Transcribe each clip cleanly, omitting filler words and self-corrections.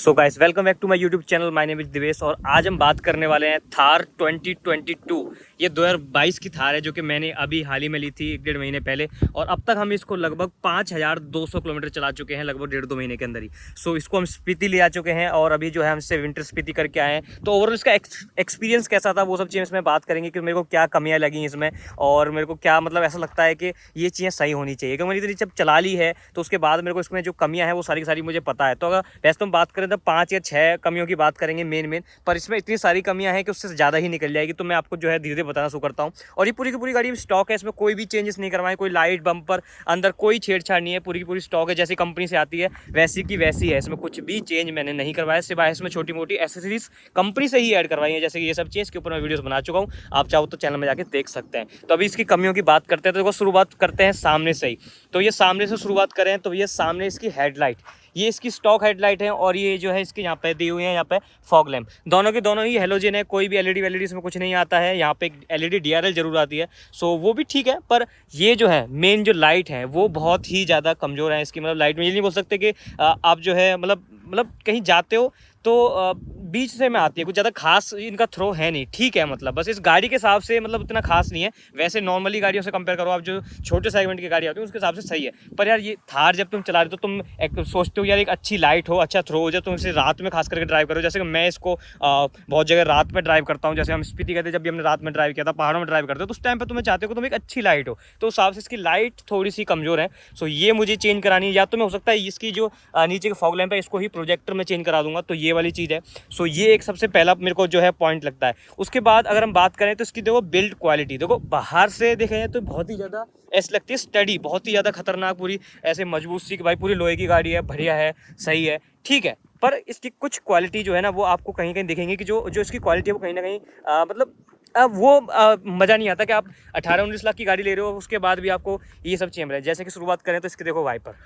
So guys welcome back to my YouTube channel. My name is Divesh और आज हम बात करने वाले हैं थार 2022। ये 2022 की थार है जो कि मैंने अभी हाल ही में ली थी 1-1.5 महीने पहले और अब तक हम इसको लगभग 5200 किलोमीटर चला चुके हैं लगभग 1.5-2 महीने के अंदर ही। सो इसको हम स्पीति ले आ चुके हैं और अभी जो है हमसे विंटर स्पीति करके आए हैं। तो ओवरऑल इसका एक्सपीरियंस कैसा था वो सब चीज़ें इसमें बात करेंगे कि मेरे को क्या कमियाँ लगी इसमें और मेरे को क्या मतलब ऐसा लगता है कि ये चीज़ें सही होनी चाहिए क्योंकि मैंने जब चला ली है तो उसके बाद मेरे को इसमें जो कमियाँ हैं वो सारी की सारी मुझे पता है। तो अगर वैसे तो हम बात करें तो 5 या 6 कमियों की बात करेंगे मेन, पर इसमें इतनी सारी कमियां हैं कि उससे ज़्यादा ही निकल जाएगी। तो मैं आपको जो है धीरे धीरे बताना शुरू करता हूं। और ये पूरी की पूरी गाड़ी स्टॉक है, इसमें कोई भी चेंजेस नहीं करवाए, कोई लाइट बम्पर अंदर कोई छेड़छाड़ नहीं है, पूरी की पूरी स्टॉक है। जैसी कंपनी से आती है वैसी की वैसी है, इसमें कुछ भी चेंज मैंने नहीं करवाया, सिवाय इसमें छोटी मोटी एसेसरीज कंपनी से ही ऐड करवाई है। जैसे कि ये सब चीज़ के ऊपर मैं वीडियोस बना चुका हूँ, आप चाहो तो चैनल में जाके देख सकते हैं। तो अभी इसकी कमियों की बात करते हैं। तो देखो शुरुआत करते हैं सामने से ही। तो ये सामने से शुरुआत करें तो ये सामने इसकी हेडलाइट, ये इसकी स्टॉक हेडलाइट है और ये जो है इसके यहाँ पे दी हुई है यहाँ पे फॉग लैम्प, दोनों के दोनों ही हेलोजन है, कोई भी एलईडी वेलईडी इसमें कुछ नहीं आता है। यहाँ पे एक एलईडी डीआरएल जरूर आती है, सो वो भी ठीक है, पर ये जो है मेन जो लाइट है वो बहुत ही ज़्यादा कमज़ोर है इसकी। मतलब लाइट में ये नहीं बोल सकते कि आप जो है मतलब कहीं जाते हो तो बीच से में आती है, कुछ ज़्यादा खास इनका थ्रो है नहीं, ठीक है। मतलब बस इस गाड़ी के हिसाब से मतलब इतना खास नहीं है। वैसे नॉर्मली गाड़ियों से कंपेयर करो आप, जो छोटे सेगमेंट की गाड़ी आती है उसके हिसाब से सही है। पर यार ये थार जब तुम चला रहे हो तो तुम एक सोचते हो यार एक अच्छी लाइट हो, अच्छा थ्रो हो, जब तुम इसे रात में खास करके ड्राइव करो। जैसे कि मैं इसको बहुत जगह रात में ड्राइव करता हूँ। जैसे हम स्पीति कहते जब भी हमने रात में ड्राइव किया था, पहाड़ों में ड्राइव करते हो तो उस टाइम पर तुम्हें चाहते हो कि तुम एक अच्छी लाइट हो, तो उस हिसाब से इसकी लाइट थोड़ी सी कमज़ोर है। सो ये मुझे चेंज करानी है, या तो मैं हो सकता है इसकी जो नीचे के फॉग लैम्प है इसको ही प्रोजेक्टर में चेंज करा दूंगा, तो ये वाली चीज़ है। सो ये एक सबसे पहला मेरे को जो है पॉइंट लगता है। उसके बाद अगर हम बात करें तो इसकी देखो बिल्ड क्वालिटी, देखो बाहर से देखें जाए तो बहुत ही ज़्यादा ऐसी लगती है स्टडी, बहुत ही ज़्यादा खतरनाक, पूरी ऐसे मजबूत सी कि भाई पूरी लोहे की गाड़ी है, बढ़िया है, सही है, ठीक है। पर इसकी कुछ क्वालिटी जो है ना वो आपको कहीं कहीं दिखेंगे कि जो इसकी क्वालिटी है वो कहीं ना कहीं मतलब वो मज़ा नहीं आता कि आप 18-19 लाख की गाड़ी ले रहे हो उसके बाद भी आपको ये सब चीज़ मिले। जैसे कि शुरुआत करें तो इसके देखो वाइपर,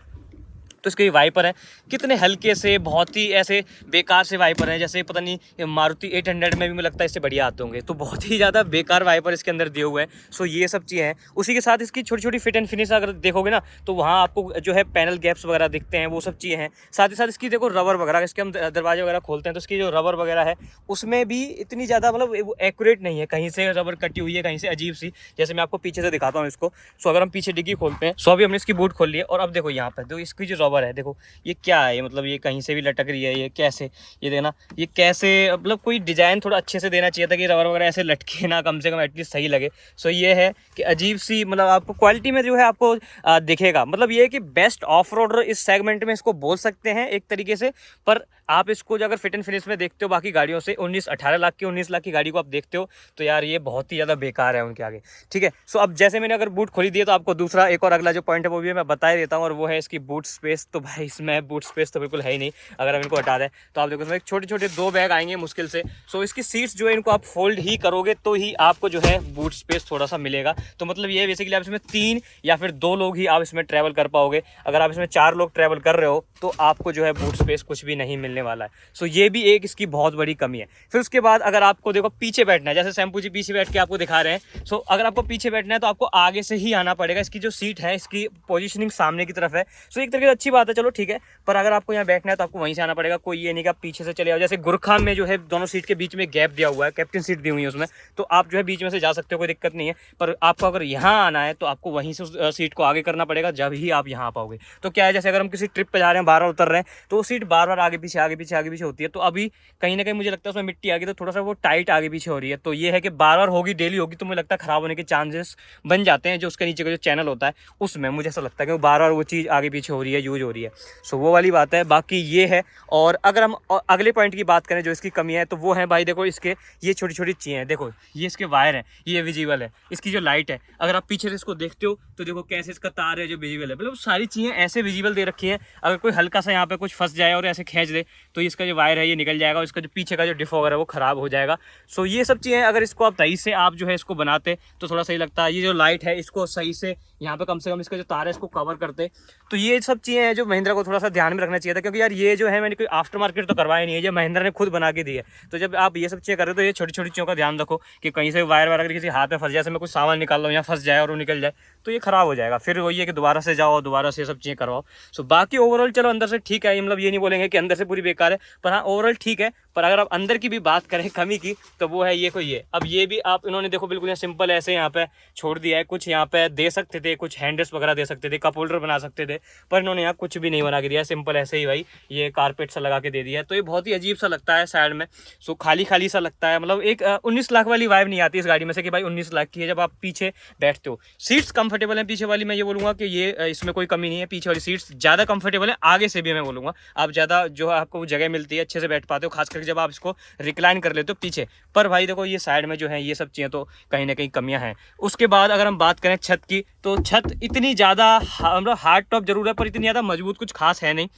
तो इसके वाइपर है कितने हल्के से, बहुत ही ऐसे बेकार से वाइपर हैं। जैसे पता नहीं मारुति 800 में भी मुझे लगता है इससे बढ़िया आते होंगे, तो बहुत ही ज़्यादा बेकार वाइपर इसके अंदर दिए हुए हैं। सो ये सब चीज़ें हैं। उसी के साथ इसकी छोटी छोटी फिट एंड फिनिश अगर देखोगे ना तो वहाँ आपको जो है पैनल गैप्स वगैरह दिखते हैं, वो सब चीज़ें हैं। साथ ही साथ इसकी देखो रबर वगैरह, इसके हम दरवाजे वगैरह खोलते हैं तो इसकी जो रबर वगैरह है उसमें भी इतनी ज़्यादा मतलब एक्यूरेट नहीं है, कहीं से रबर कटी हुई है, कहीं से अजीब सी। जैसे मैं आपको पीछे से दिखाता हूँ इसको। सो अगर हम पीछे डिग्गी खोलते हैं, सो अभी हमने इसकी बूट खोल ली है और अब देखो यहाँ पर तो इसकी जो रबर है, देखो ये क्या है, मतलब ये कहीं से भी लटक रही है, ये कैसे, ये देखना ये कैसे, मतलब कोई डिज़ाइन थोड़ा अच्छे से देना चाहिए था कि रबर वगैरह ऐसे लटके ना, कम से कम एटलीस्ट सही लगे। सो ये है कि अजीब सी, मतलब आपको क्वालिटी में जो है आपको दिखेगा। मतलब ये है कि बेस्ट ऑफ रोडर इस सेगमेंट में इसको बोल सकते हैं एक तरीके से। पर आप इसको जो अगर फिट एंड फिनिश में देखते हो बाकी गाड़ियों से, 18 लाख की 19 लाख की गाड़ी को आप देखते हो तो यार ये बहुत ही ज़्यादा बेकार है उनके आगे, ठीक है। सो अब जैसे मैंने अगर बूट खोली दी है तो आपको दूसरा एक और अगला जो पॉइंट है वो भी मैं बता ही देता हूँ, और वो है इसकी बूट स्पेस। तो भाई इसमें बूट स्पेस तो बिल्कुल है ही नहीं। अगर हम इनको हटा दें तो आप देखो इसमें छोटे छोटे 2 बैग आएंगे मुश्किल से। सो इसकी सीट्स जो है इनको आप फोल्ड ही करोगे तो ही आपको जो है बूट स्पेस थोड़ा सा मिलेगा। तो मतलब ये बेसिकली आप इसमें 3 या फिर 2 लोग ही आप इसमें ट्रैवल कर पाओगे। अगर आप इसमें 4 लोग ट्रैवल कर रहे हो तो आपको जो है बूट स्पेस कुछ भी नहीं मिलने वाला है। सो ये भी एक इसकी बहुत बड़ी कमी है। फिर उसके बाद अगर आपको देखो पीछे बैठना है, जैसे शैम्पू जी पीछे बैठ के आपको दिखा रहे हैं। सो अगर आपको पीछे बैठना है तो आपको आगे से ही आना पड़ेगा। इसकी जो सीट है इसकी पोजीशनिंग सामने की तरफ है। सो एक तरीके से अच्छी बात है, चलो ठीक है। पर अगर आपको यहाँ बैठना है तो आपको वहीं से आना पड़ेगा, कोई ये नहीं कि आप पीछे से चले आओ। जैसे गुरखा में जो है दोनों सीट के बीच में गैप दिया हुआ है, कैप्टन सीट दी हुई है उसमें, तो आप जो है बीच में से जा सकते हो, कोई दिक्कत नहीं है। पर आपको अगर यहाँ आना है तो आपको वहीं से उस सीट को आगे करना पड़ेगा, जब ही आप यहाँ पाओगे। तो क्या है, जैसे अगर हम किसी ट्रिप पे जा रहे हैं, बार बार उतर रहे हैं, तो वो सीट बार बार आगे पीछे आगे पीछे आगे पीछे होती है। तो अभी कहीं ना कहीं मुझे लगता है उसमें मिट्टी आ गई तो थोड़ा सा वो टाइट आगे पीछे हो रही है। तो ये है कि बार बार होगी, डेली होगी, तो मुझे लगता है खराब होने के चांसेस बन जाते हैं। जो उसके नीचे का जो चैनल होता है उसमें मुझे ऐसा लगता है कि बार बार वो चीज़ आगे पीछे हो रही है, यूज हो रही है। सो वो वाली बात है। बाकी ये है। और अगर हम अगले पॉइंट की बात करें जो इसकी कमी है, तो वो है भाई देखो इसके ये छोटी छोटी चीज़ें हैं। देखो ये इसके वायर है, ये विजिबल है। इसकी जो लाइट है, अगर आप पीछे से इसको देखते हो तो देखो कैसे इसका तार है जो विजिबल है। मतलब सारी चीज़ें ऐसे विजिबल दे रखी हैं, अगर कोई हल्का सा यहाँ पे कुछ फंस जाए और ऐसे खींच दे तो इसका जो वायर है ये निकल जाएगा, और इसका जो पीछे का जो डिफॉगर है वो खराब हो जाएगा। सो ये सब चीज़ें अगर इसको आप सही से आप जो है इसको बनाते तो थोड़ा सही लगता है। ये जो लाइट है इसको सही से यहाँ पे कम से कम इसका जो तार है इसको कवर करते। तो ये सब चीज़ें हैं जो महिंद्रा को थोड़ा सा ध्यान में रखना चाहिए था, क्योंकि यार ये जो है मैंने कोई आफ्टर मार्केट तो करवाया नहीं है, ये महिंद्रा ने खुद बना के दी है। तो जब आप ये सब चीज़ें कर रहे हो तो ये छोटी छोटी चीज़ों का ध्यान रखो कि कहीं से वायर वायर अगर किसी हाथ में फंस जाए, जैसे मैं कुछ सामान निकाल रहा हूँ, यहाँ फंस जाए और वो निकल जाए तो ये खराब हो जाएगा, फिर वही है कि दोबारा से जाओ, दोबारा से ये सब चीज़ें करवाओ। सो बाकी ओवरऑल चलो अंदर से ठीक है, मतलब ये नहीं बोलेंगे कि अंदर से पूरी बेकार है, पर हाँ ओवरऑल ठीक है। पर अगर आप अंदर की भी बात करें कमी की, तो वो है ये कोई ये। अब ये भी आप इन्होंने देखो बिल्कुल यहाँ सिंपल ऐसे यहाँ पे छोड़ दिया है, कुछ यहाँ पे दे सकते थे, कुछ हैंडल्स वगैरह दे सकते थे, कप होल्डर बना सकते थे, पर इन्होंने यहाँ कुछ भी नहीं बना के दिया, सिंपल ऐसे ही भाई ये कारपेट सा लगा के दे दिया है। तो ये बहुत ही अजीब सा लगता है साइड में, सो खाली खाली सा लगता है, मतलब एक 19 लाख वाली वाइब नहीं आती इस गाड़ी में से कि भाई 19 लाख की है जब आप पीछे बैठते हो। सीट्स कंफर्टेबल हैं पीछे वाली, मैं ये बोलूँगा कि ये इसमें कोई कमी नहीं है, पीछे वाली सीट्स ज़्यादा कंफर्टेबल है, आगे से भी मैं बोलूँगा आप ज़्यादा जो है आपको जगह मिलती है, अच्छे से बैठ पाते हो, खास करके जब आप इसको रिक्लाइन कर लेते हो पीछे। पर भाई देखो ये साइड में जो है ये सब चीज़ें तो कहीं ना कहीं कमियां हैं। उसके बाद अगर हम बात करें छत की, तो छत इतनी ज़्यादा मतलब हार्ड टॉप जरूर है, पर इतनी ज़्यादा मजबूत कुछ खास है नहीं।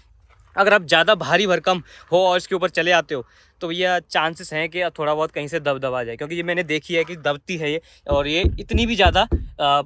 अगर आप ज़्यादा भारी भरकम हो और इसके ऊपर चले आते हो तो ये चांसेस हैं कि थोड़ा बहुत कहीं से दब दबा जाए, क्योंकि ये मैंने देखी है कि दबती है ये, और ये इतनी भी ज़्यादा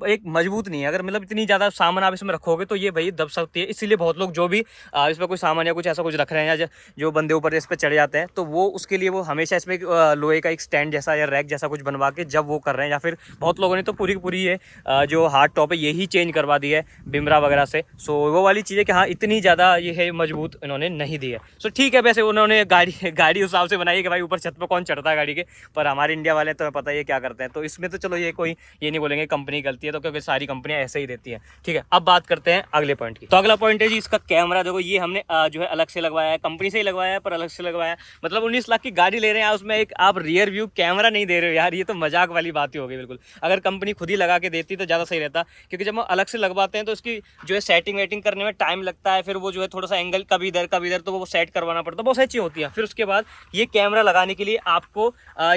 एक मजबूत नहीं है। अगर मतलब इतनी ज़्यादा सामान आप इसमें रखोगे तो ये भाई दब सकती है। इसीलिए बहुत लोग जो भी इस पर कोई सामान या कुछ ऐसा कुछ रख रहे हैं, या जो बंदे ऊपर इस पर चढ़े जाते हैं, तो वो उसके लिए वो हमेशा इसमें लोहे का एक स्टैंड जैसा या रैक जैसा कुछ बनवा के जब वो कर रहे हैं, या फिर बहुत लोगों ने तो पूरी की पूरी ये जो हार्ड टॉप है यही चेंज करवा दी है बिमरा वगैरह से। सो वो वाली चीज़ें कि हाँ इतनी ज़्यादा ये है मजबूत इन्होंने नहीं दी है। सो ठीक है, वैसे उन्होंने गाड़ी उस हिसाब से बनाई है कि भाई ऊपर छत पे कौन चढ़ता है गाड़ी के, पर हमारे इंडिया वाले तो पता है क्या करते हैं। तो इसमें तो चलो ये कोई ये नहीं बोलेंगे कंपनी की गलती है, तो क्योंकि सारी कंपनियां ऐसे ही देती हैं। ठीक है, अब बात करते हैं अगले पॉइंट की। तो अगला पॉइंट है जी इसका कैमरा। देखो ये हमने जो है अलग से लगवाया है, कंपनी से ही लगवाया है पर अलग से लगवाया है। मतलब 19 लाख की गाड़ी ले रहे हैं, उसमें एक आप रियर व्यू कैमरा नहीं दे रहे हो यार, ये तो मजाक वाली बात ही हो गई बिल्कुल। अगर कंपनी खुद ही लगा के देती तो ज़्यादा सही रहता, क्योंकि जब हम अलग से लगवाते हैं तो उसकी जो है सेटिंग वेटिंग करने में टाइम लगता है, फिर वो जो है थोड़ा सा एंगल कभी इधर तो वो सेट करवाना पड़ता है, बहुत सारी चीज़ होती है। फिर उसके बाद ये कैमरा लगाने के लिए आपको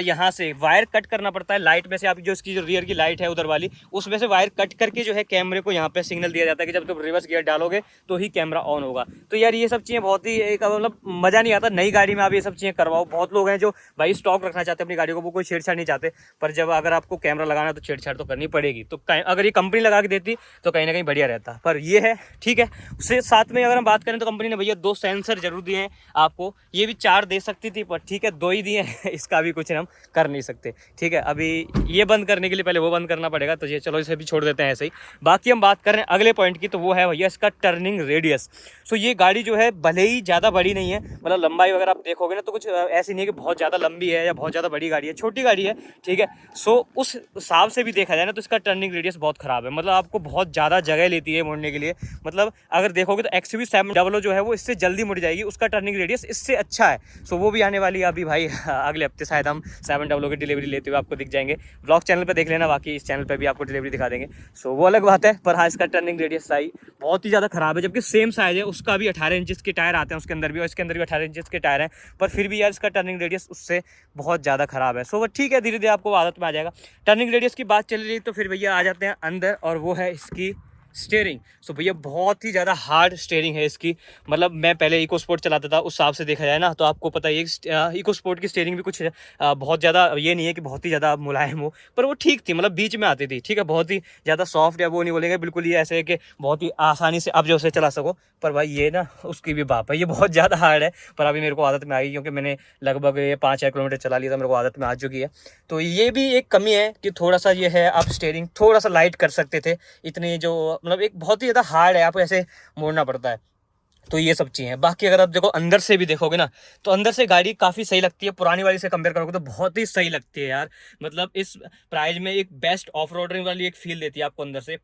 यहाँ से वायर कट करना पड़ता है, लाइट में से आप जो इसकी जो रियर की लाइट है उधर वाली, उसमें से वायर कट करके जो है कैमरे को यहाँ पे सिग्नल दिया जाता है कि जब तुम रिवर्स गियर डालोगे तो ही कैमरा ऑन होगा। तो यार ये सब चीज़ें बहुत ही एक मतलब मज़ा नहीं आता। नई गाड़ी में आप ये सब चीज़ें करवाओ। बहुत लोग हैं जो भाई स्टॉक रखना चाहते हैं अपनी गाड़ी को, वो कोई छेड़छाड़ नहीं चाहते, पर जब अगर आपको कैमरा लगाना है तो छेड़छाड़ तो करनी पड़ेगी। तो अगर ये कंपनी लगा के देती तो कहीं ना कहीं बढ़िया रहता, पर ये है ठीक है। उससे साथ में अगर हम बात करें तो कंपनी ने भैया 2 सेंसर जरूर दिए हैं आपको, ये भी 4 दे सकती थी पर ठीक है 2 ही दिए हैं इसका भी कुछ हम कर नहीं सकते। ठीक है, अभी ये बंद करने के लिए पहले वो बंद करना पड़ेगा, तो ये चलो इसे भी छोड़ देते हैं ऐसे ही। बाकी हम बात कर रहे हैं अगले पॉइंट की, तो वो है भैया इसका टर्निंग रेडियस। सो ये गाड़ी जो है भले ही ज़्यादा बड़ी नहीं है, मतलब लंबाई वगैरह आप देखोगे ना तो कुछ ऐसी नहीं है कि बहुत ज़्यादा लंबी है या बहुत ज़्यादा बड़ी गाड़ी है, छोटी गाड़ी है। ठीक है, सो उस हिसाब से भी देखा जाए ना तो इसका टर्निंग रेडियस बहुत ख़राब है, मतलब आपको बहुत ज़्यादा जगह लेती है मोड़ने के लिए। मतलब अगर देखोगे तो XUV 700 जो है वो इससे जल्दी मुड़ जाएगी, उसका टर्निंग रेडियस इससे अच्छा है। सो वो भी आने वाली है अभी भाई अगले हफ्ते शायद हम 700 की डिलीवरी लेते हुए आपको दिख जाएंगे। ब्लॉग चैनल पे देख लेना, बाकी इस चैनल पे भी आपको डिलीवरी दिखा देंगे। सो वो अलग बात है, पर हाँ इसका टर्निंग रेडियस साइज बहुत ही ज़्यादा खराब है, जबकि सेम साइज है, उसका भी 18 इंचेस के टायर आते हैं उसके अंदर भी, और इसके अंदर भी 18 इंचेस के टायर हैं, पर फिर भी यार इसका टर्निंग रेडियस उससे बहुत ज़्यादा खराब है। सो वो ठीक है, धीरे धीरे आपको आदत में आ जाएगा। टर्निंग रेडियस की बात चल रही तो फिर भैया आ जाते हैं अंदर, और वो है इसकी स्टीयरिंग। सो भैया बहुत ही ज़्यादा हार्ड स्टीयरिंग है इसकी। मतलब मैं पहले इको स्पोर्ट चलाता था, उस हिसाब से देखा जाए ना तो आपको पता है इको स्पोर्ट की स्टीयरिंग भी कुछ बहुत ज़्यादा ये नहीं है कि बहुत ही ज़्यादा मुलायम हो, पर वो ठीक थी, मतलब बीच में आती थी। ठीक है, बहुत ही ज़्यादा सॉफ्ट या वो नहीं बोलेंगे बिल्कुल ही ऐसे है कि बहुत ही आसानी से आप जो उसे चला सको, पर भाई ये ना उसकी भी बाप है, ये बहुत ज़्यादा हार्ड है। पर अभी मेरे को आदत में आई, क्योंकि मैंने लगभग ये 5-6 किलोमीटर चला लिया था, मेरे को आदत में आ चुकी है। तो ये भी एक कमी है कि थोड़ा सा ये है, आप स्टीयरिंग थोड़ा सा लाइट कर सकते थे। इतनी जो मतलब एक बहुत ही ज़्यादा हार्ड है, आपको ऐसे मोड़ना पड़ता है। तो ये सब चीज़ें हैं। बाकी अगर आप देखो अंदर से भी देखोगे ना तो अंदर से गाड़ी काफ़ी सही लगती है, पुरानी वाली से कंपेयर करोगे तो बहुत ही सही लगती है यार। मतलब इस प्राइस में एक बेस्ट ऑफ रोडिंग वाली एक फील देती है आपको अंदर से।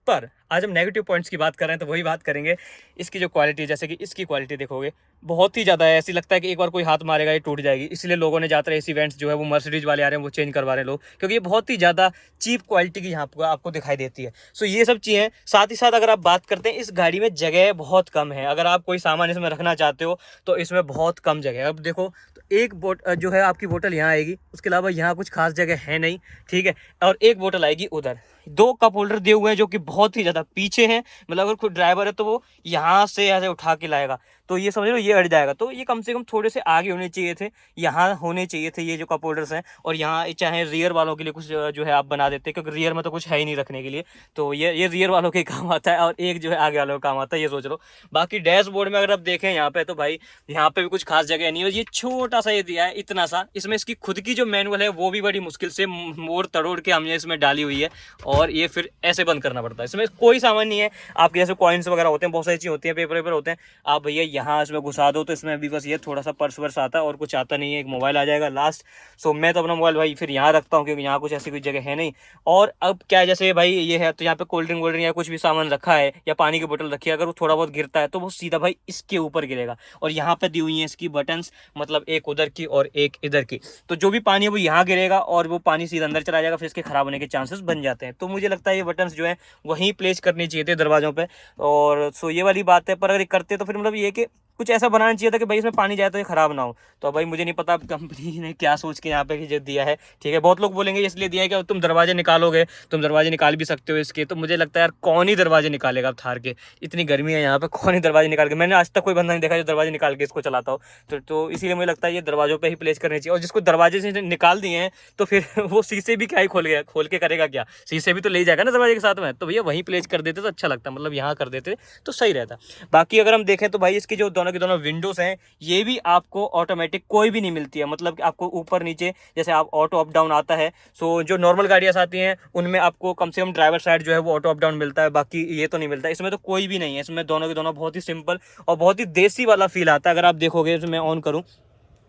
पर आज हम नेगेटिव पॉइंट्स की बात कर रहे हैं तो वही बात करेंगे इसकी जो क्वालिटी, जैसे कि इसकी क्वालिटी देखोगे बहुत ही ज़्यादा है, ऐसी लगता है कि एक बार कोई हाथ मारेगा ये टूट जाएगी। इसलिए लोगों ने ज़्यादातर ऐसी इवेंट्स जो है वो मर्सिडीज वाले आ रहे हैं वो चेंज करवा रहे हैं लोग, क्योंकि ये बहुत ही ज़्यादा चीप क्वालिटी की यहाँ आपको दिखाई देती है। सो ये सब चीज़ें, साथ ही साथ अगर आप बात करते हैं इस गाड़ी में जगह बहुत कम है। अगर आप कोई सामान इसमें रखना चाहते हो तो इसमें बहुत कम जगह है। अब देखो तो एक जो है आपकी बोतल यहाँ आएगी, उसके अलावा यहाँ कुछ खास जगह है नहीं। ठीक है, और एक बोतल आएगी उधर। 2 कप होल्डर दिए हुए हैं जो कि बहुत ही ज़्यादा पीछे हैं, मतलब अगर कोई ड्राइवर है तो वो यहाँ से ऐसे उठा के लाएगा। तो ये समझ लो ये अड़ जाएगा। तो ये कम से कम थोड़े से आगे होने चाहिए थे, यहाँ होने चाहिए थे ये जो कप होल्डर्स हैं। और यहाँ चाहे रियर वालों के लिए कुछ जो है आप बना देते, क्योंकि रियर में तो कुछ है ही नहीं रखने के लिए, तो ये रियर वालों के काम आता है और एक जो है आगे वालों का काम आता है, ये सोच लो। बाकी डैशबोर्ड में अगर आप देखें यहाँ पे, तो भाई यहाँ पे भी कुछ खास जगह नहीं है, ये छोटा सा ये दिया है इतना सा। इसमें इसकी खुद की जो मैनुअल है वो भी बड़ी मुश्किल से मोड़ तड़ोड़ के हमने इसमें डाली हुई है, और ये फिर ऐसे बंद करना पड़ता है। इसमें कोई सामान नहीं है आपके, जैसे कॉइन्स वगैरह होते हैं, बहुत सारी चीज़ होती है, पेपर वेपर होते हैं, आप भैया यहाँ इसमें घुसा दो तो इसमें भी बस ये थोड़ा सा पर्स वर्स आता है और कुछ आता नहीं है, एक मोबाइल आ जाएगा लास्ट। सो मैं तो अपना मोबाइल भाई फिर यहाँ रखता हूँ, क्योंकि यहाँ कुछ ऐसी कोई जगह है नहीं। और अब क्या है, जैसे भाई ये है तो यहाँ पे कोल्ड ड्रिंक वोल्ड ड्रिंक या कुछ भी सामान रखा है या पानी की बोतल रखी है, अगर वो थोड़ा बहुत गिरता है तो वो सीधा भाई इसके ऊपर गिरेगा। और यहाँ पे दी हुई है इसकी बटन्स, मतलब एक उधर की और एक इधर की, तो जो भी पानी है वो यहाँ गिरेगा और वो पानी सीधा अंदर चला जाएगा, फिर इसके खराब होने के चांसेस बन जाते हैं। तो मुझे लगता है ये बटन्स जो है वहीं प्लेस करनी चाहिए थे दरवाजों पे। और सो ये वाली बात है, पर अगर करते तो फिर मतलब ये कि कुछ ऐसा बनाना चाहिए था कि भाई इसमें पानी जाए तो ये खराब ना हो। तो भाई मुझे नहीं पता कंपनी ने क्या सोच के यहाँ पे जो दिया है, ठीक है। बहुत लोग बोलेंगे इसलिए दिया है कि तुम दरवाजे निकालोगे, तुम दरवाजे निकाल भी सकते हो इसके। तो मुझे लगता है यार कौन ही दरवाजे निकालेगा अब थार के, इतनी गर्मी है यहाँ पे, कौन ही दरवाजे निकाल के, मैंने आज तक कोई बंदा नहीं देखा जो दरवाजे निकाल के इसको चलाता हो। तो इसीलिए मुझे लगता है ये दरवाजों पर ही प्लेस करनी चाहिए। और जिसको दरवाजे से निकाल दिए हैं तो फिर वो शीशे भी क्या ही खोल के करेगा क्या, शीशे भी तो ले जाएगा ना दरवाजे के साथ में। तो भैया वहीं प्लेस कर देते तो अच्छा लगता, मतलब यहाँ कर देते तो सही रहता। बाकी अगर हम देखें तो भाई इसकी जो दोनों की दोनों विंडोज हैं ये भी आपको ऑटोमेटिक कोई भी नहीं मिलती है, मतलब कि आपको ऊपर नीचे जैसे आप ऑटो अप डाउन आता है। सो जो नॉर्मल गाड़ियां आती हैं उनमें आपको कम से कम ड्राइवर साइड जो है वो ऑटो अप डाउन मिलता है, बाकी ये तो नहीं मिलता। इसमें तो कोई भी नहीं है, इसमें दोनों के दोनों बहुत ही सिंपल और बहुत ही देसी वाला फील आता है। अगर आप देखोगे तो मैं ऑन करूँ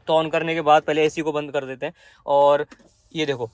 तो ऑन करने के बाद पहले एसी को बंद कर देते हैं और ये देखो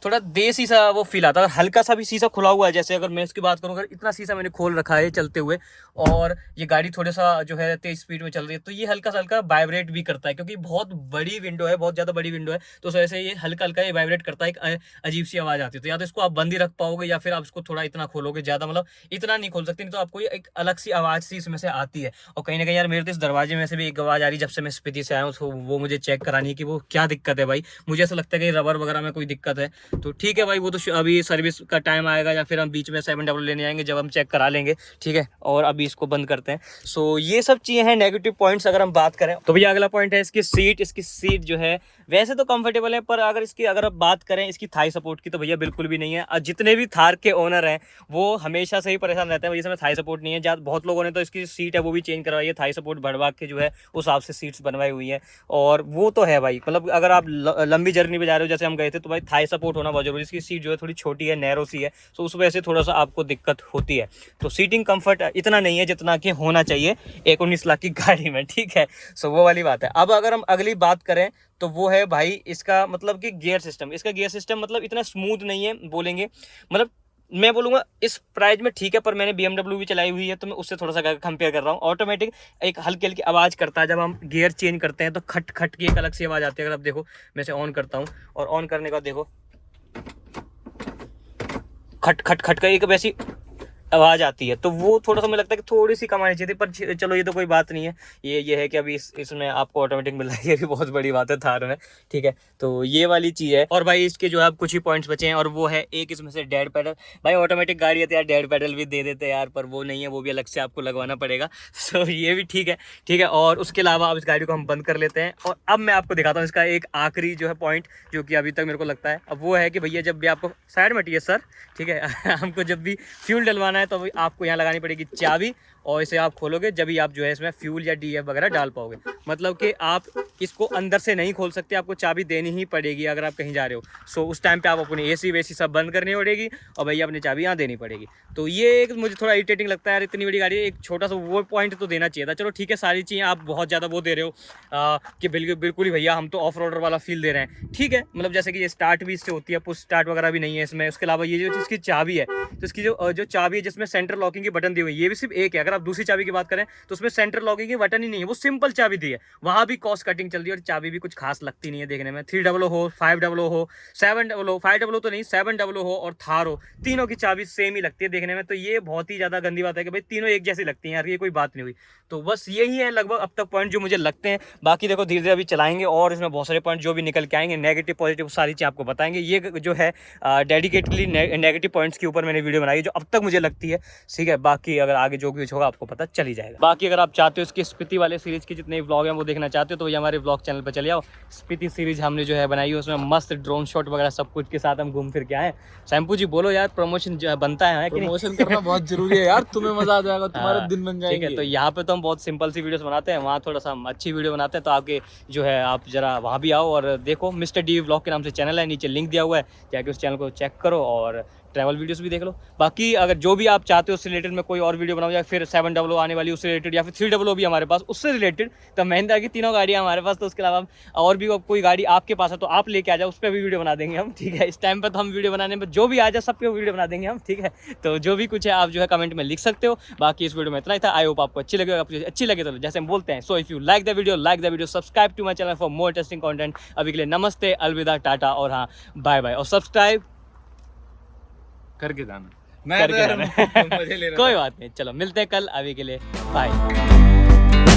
थोड़ा देसी सा वो फील आता है। अगर हल्का सा भी शीशा खुला हुआ है, जैसे अगर मैं इसकी बात करूँ, अगर इतना शीशा मैंने खोल रखा है चलते हुए और ये गाड़ी थोड़ा सा जो है तेज स्पीड में चल रही है, तो ये हल्का सा हल्का वाइब्रेट भी करता है, क्योंकि बहुत बड़ी विंडो है, बहुत ज़्यादा बड़ी विंडो है। तो वैसे ये हल्का हल्का ये वाइब्रेट करता है, एक अजीब सी आवाज़ आती है। तो या तो इसको आप बंद ही रख पाओगे या फिर आप इसको थोड़ा इतना खोलोगे, ज़्यादा मतलब इतना नहीं खोल सकते, नहीं तो आपको ये एक अलग सी आवाज़ सी इसमें से आती है। और कहीं ना कहीं यार मेरे तो इस दरवाजे में से भी एक आवाज़ आ रही है जब से मैं स्पीति से आया हूँ, तो वो मुझे चेक करानी है कि वो क्या दिक्कत है भाई। मुझे ऐसा लगता है कि रबर वगैरह में कोई दिक्कत है। तो ठीक है भाई, वो तो अभी सर्विस का टाइम आएगा या फिर हम बीच में 7W लेने आएंगे जब हम चेक करा लेंगे, ठीक है। और अभी इसको बंद करते हैं। सो ये सब चीज़ें हैं नेगेटिव पॉइंट्स। अगर हम बात करें तो भैया अगला पॉइंट है इसकी सीट। इसकी सीट जो है वैसे तो कंफर्टेबल है, पर अगर आप बात करें इसकी थाई सपोर्ट की तो भैया बिल्कुल भी नहीं है। और जितने भी थार के ओनर हैं वो हमेशा से ही परेशान रहते हैं भैया इसमें थाई सपोर्ट नहीं है। बहुत लोगों ने तो इसकी सीट है वो भी चेंज करवाई है, थाई सपोर्ट बढ़वा के जो है उस हिसाब से सीट्स बनवाई हुई है। और वो तो है भाई, मतलब अगर आप लंबी जर्नी पे जा रहे हो जैसे हम गए थे, तो भाई थाई सपोर्ट होना बहुत जरूरी है। इसकी सीट जो है थोड़ी छोटी है, नैरो सी है, तो उस वजह से थोड़ा सा आपको दिक्कत होती है। तो सीटिंग कंफर्ट इतना नहीं है जितना कि होना चाहिए एक 19 लाख की गाड़ी में, ठीक है। सो वो वाली बात है। अब अगर हम अगली बात करें तो वो है भाई इसका मतलब कि गियर सिस्टम। इसका गियर सिस्टम मतलब इतना स्मूथ नहीं है बोलेंगे, मतलब मैं बोलूँगा इस प्राइस में ठीक है, पर मैंने BMW भी चलाई हुई है तो मैं उससे थोड़ा सा कंपेयर कर रहा हूँ। ऑटोमेटिक एक हल्की हल्की आवाज़ करता है जब हम गियर चेंज करते हैं, तो खट खट की एक अलग सी आवाज़ आती है। अगर आप देखो मैं इसे ऑन करता हूँ और ऑन करने का देखो खट खट खट का एक वैसी आवाज़ आती है, तो वो थोड़ा सा मुझे लगता है कि थोड़ी सी कमानी चाहिए थी, पर चलो ये तो कोई बात नहीं है। ये है कि अभी इसमें आपको ऑटोमेटिक मिल रहा है, ये भी बहुत बड़ी बात है थार में, ठीक है। तो ये वाली चीज़ है। और भाई इसके जो है कुछ ही पॉइंट्स बचे हैं, और वो है एक इसमें से डेड पैडल। भाई ऑटोमेटिक गाड़ी है तो यार डेड पैडल भी दे देते यार, पर वो नहीं है, वो भी अलग से आपको लगवाना पड़ेगा। सो ये भी ठीक है, ठीक है। और उसके अलावा अब इस गाड़ी को हम बंद कर लेते हैं और अब मैं आपको दिखाता हूँ इसका एक आखिरी जो है पॉइंट, जो कि अभी तक मेरे को लगता है। अब वो है कि भैया जब भी आपको साइड में हटिए सर, ठीक है हमको जब भी फ्यूल डलवाना है तो आपको यहाँ लगानी पड़ेगी चाबी, और इसे आप खोलोगे जब भी आप जो है इसमें फ्यूल या DF वगैरह डाल पाओगे। मतलब कि आप इसको अंदर से नहीं खोल सकते, आपको चाबी देनी ही पड़ेगी अगर आप कहीं जा रहे हो। सो उस टाइम पे आप अपनी AC वेसी सब बंद करनी पड़ेगी और भैया अपनी चाबी यहाँ देनी पड़ेगी। तो ये एक मुझे थोड़ा इरिटेटिंग लगता है यार, इतनी बड़ी गाड़ी है, एक छोटा सा वो पॉइंट तो देना चाहिए था। चलो ठीक है, सारी चीज़ें आप बहुत ज़्यादा वो दे रहे हो कि बिल्कुल ही भैया हम तो ऑफ रोडर वाला फील दे रहे हैं, ठीक है। मतलब जैसे कि ये स्टार्ट भी इससे होती है, पुश स्टार्ट वगैरह भी नहीं है इसमें। उसके अलावा ये जो इसकी चाबी है, तो इसकी जो चाबी है जिसमें सेंटर लॉकिंग की बटन दी हुई है, ये भी सिर्फ एक है। अगर आप दूसरी चाबी की बात करें तो उसमें सेंटर लॉकिंग की बटन ही नहीं है, वो सिंपल चाबी दी है। वहाँ भी कॉस्ट कटिंग सेटिंग चल रही है और चाबी भी कुछ खास लगती नहीं है देखने में। 300 हो, 500 हो, 700, 500 तो नहीं 700 हो और थार हो, तीनों की चाबी सेम ही लगती है देखने में। तो ये बहुत ही ज़्यादा गंदी बात है कि भाई तीनों एक जैसी लगती हैं यार, ये कोई बात नहीं हुई। तो बस यही है लगभग अब तक पॉइंट जो मुझे लगते हैं। बाकी देखो धीरे धीरे अभी चलाएंगे और इसमें बहुत सारे पॉइंट जो भी निकल के आएंगे, नेगेटिव पॉजिटिव सारी चीज़ आपको बताएंगे। ये जो है डेडिकेटली नेगेटिव पॉइंट्स के ऊपर मैंने वीडियो बनाई जो अब तक मुझे लगती है, ठीक है। बाकी अगर आगे जो कुछ होगा आपको पता चल ही जाएगा। बाकी अगर आप चाहते हो इसकी स्पीति वाले सीरीज के जितने व्लॉग हैं वो देखना चाहते हो तो ये हमारे व्लॉग चैनल पर चले जाओ। स्पीति सीरीज हमने जो है बनाई है, उसमें मस्त ड्रोन शॉट वगैरह सब कुछ के साथ हम घूम फिर के आए। शैम्पू जी बोलो यार, प्रमोशन बनता है कि प्रमोशन करना बहुत जरूरी है यार, तुम्हें मजा आ जाएगा, तुम्हारे दिन बन जाएंगे। ठीक है, तो यहाँ पे तो हम बहुत सिंपल सी वीडियोस बनाते हैं, वहाँ थोड़ा सा हम अच्छी वीडियो बनाते हैं। तो आपके जो है आप जरा वहाँ भी आओ और देखो, मिस्टर डी व्लॉग के नाम से चैनल है, नीचे लिंक दिया हुआ है, जाके उस चैनल को चेक करो और ट्रैवल वीडियोस भी देख लो। बाकी अगर जो भी आप चाहते हो उससे रिलेटेड मैं कोई और वीडियो बनाऊँ, या फिर 700 आने वाली उससे रिलेटेड, या फिर 300 भी हमारे पास उससे रिलेटेड, तो महिंद्रा की तीनों गाड़ियाँ हमारे पास। तो उसके अलावा और भी कोई गाड़ी आपके पास है तो आप लेके आ जाओ, उस पर भी वीडियो बना देंगे हम, ठीक है। इस टाइम पर तो हम वीडियो बनाने में जो भी आ जाए सब पे वीडियो बना देंगे हम, ठीक है। तो जो भी कुछ है आप जो है कमेंट में लिख सकते हो। बाकी इस वीडियो में इतना ही था। आई होप आपको अच्छी लगे, आपको अच्छी लगे तो जैसे हम बोलते हैं, so if you like the video, subscribe to my channel for more interesting content. अभी के लिए नमस्ते, अलविदा, टाटा और हाँ बाय बाय। और सब्सक्राइब करके जाना, करके जाना। कोई बात नहीं, चलो मिलते हैं कल, अभी के लिए बाय।